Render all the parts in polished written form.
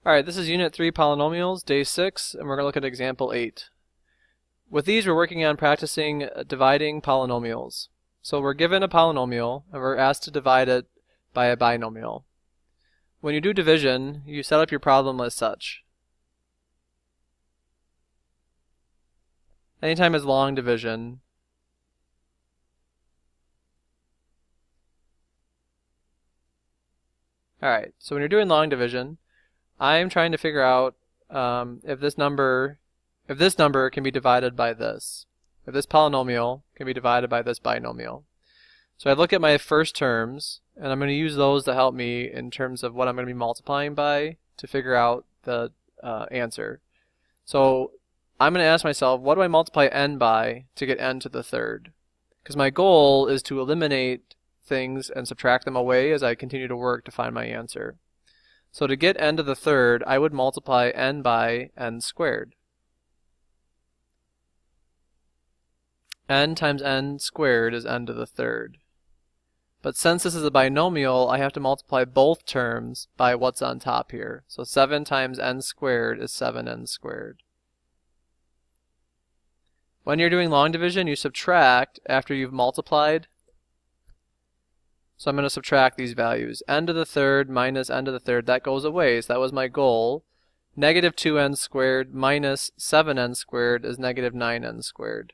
Alright, this is Unit 3 Polynomials, Day 6, and we're going to look at Example 8. With these, we're working on practicing dividing polynomials. So we're given a polynomial, and we're asked to divide it by a binomial. When you do division, you set up your problem as such. Anytime it's long division, alright, so when you're doing long division, I'm trying to figure out if this number can be divided by this. If this polynomial can be divided by this binomial. So I look at my first terms, and I'm going to use those to help me in terms of what I'm going to be multiplying by to figure out the answer. So I'm going to ask myself, what do I multiply n by to get n to the third? Because my goal is to eliminate things and subtract them away as I continue to work to find my answer. So to get n to the third, I would multiply n by n squared. N times n squared is n to the third. But since this is a binomial, I have to multiply both terms by what's on top here. So 7 times n squared is 7n squared. When you're doing long division, you subtract after you've multiplied. So I'm going to subtract these values. N to the third minus n to the third, that goes away, so that was my goal. Negative 2n squared minus 7n squared is negative 9n squared.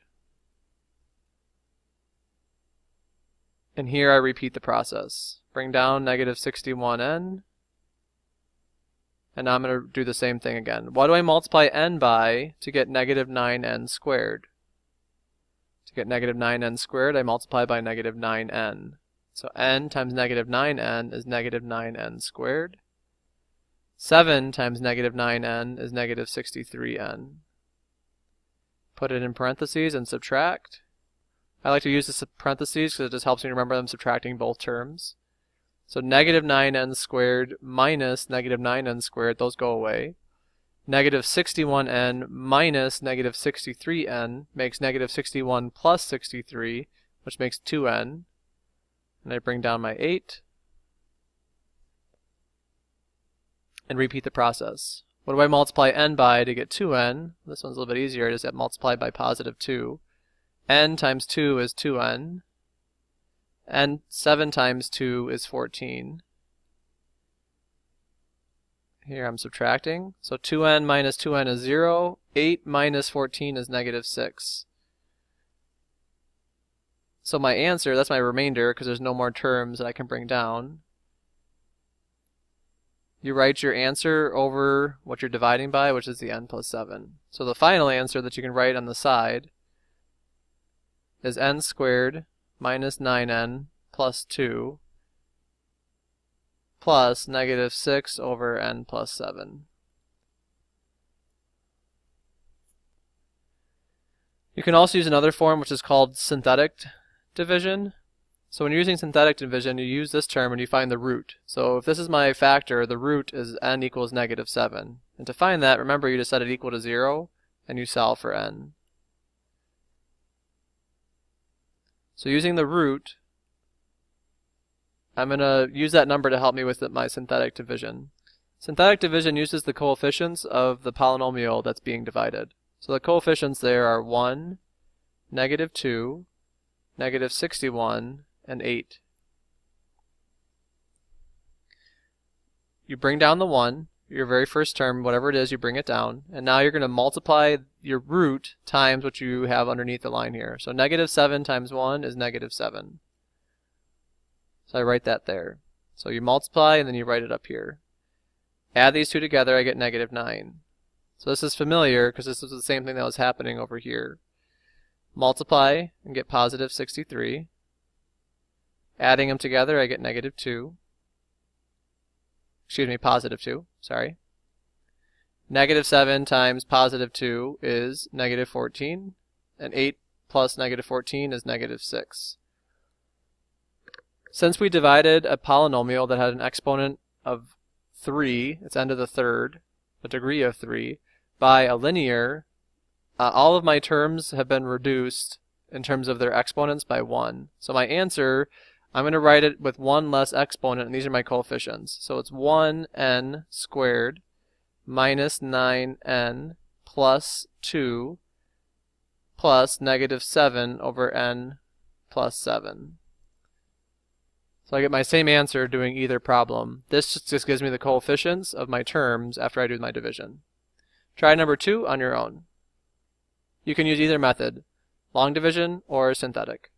And here I repeat the process. Bring down negative 61n. And now I'm going to do the same thing again. What do I multiply n by to get negative 9n squared? To get negative 9n squared, I multiply by negative 9n. So n times negative 9n is negative 9n squared. 7 times negative 9n is negative 63n. Put it in parentheses and subtract. I like to use the parentheses because it just helps me remember I'm subtracting both terms. So negative 9n squared minus negative 9n squared, those go away. Negative 61n minus negative 63n makes negative 61 plus 63, which makes 2n. And I bring down my 8 and repeat the process. What do I multiply n by to get 2n? This one's a little bit easier. I just multiply by positive 2. N times 2 is 2n. And 7 times 2 is 14. Here I'm subtracting. So 2n minus 2n is 0. 8 minus 14 is negative 6. So my answer, that's my remainder because there's no more terms that I can bring down. You write your answer over what you're dividing by, which is the n plus 7. So the final answer that you can write on the side is n squared minus 9n plus 2 plus negative 6 over n plus 7. You can also use another form which is called synthetic division. So when you're using synthetic division, you use this term and you find the root. So if this is my factor, the root is n equals negative 7. And to find that, remember you just set it equal to 0 and you solve for n. So using the root, I'm going to use that number to help me with my synthetic division. Synthetic division uses the coefficients of the polynomial that's being divided. So the coefficients there are 1, negative 2, negative 61, and 8. You bring down the 1, your very first term, whatever it is, you bring it down, and now you're going to multiply your root times what you have underneath the line here. So negative 7 times 1 is negative 7. So I write that there. So you multiply and then you write it up here. Add these two together, I get negative 9. So this is familiar because this is the same thing that was happening over here. Multiply and get positive 63. Adding them together, I get negative 2. Excuse me, positive 2, sorry. Negative 7 times positive 2 is negative 14. And 8 plus negative 14 is negative 6. Since we divided a polynomial that had an exponent of 3, it's n to the third, a degree of 3, by a linear, all of my terms have been reduced in terms of their exponents by 1. So my answer, I'm going to write it with 1 less exponent, and these are my coefficients. So it's 1n squared minus 9n plus 2 plus negative 7 over n plus 7. So I get my same answer doing either problem. This just gives me the coefficients of my terms after I do my division. Try number 2 on your own. You can use either method, long division or synthetic.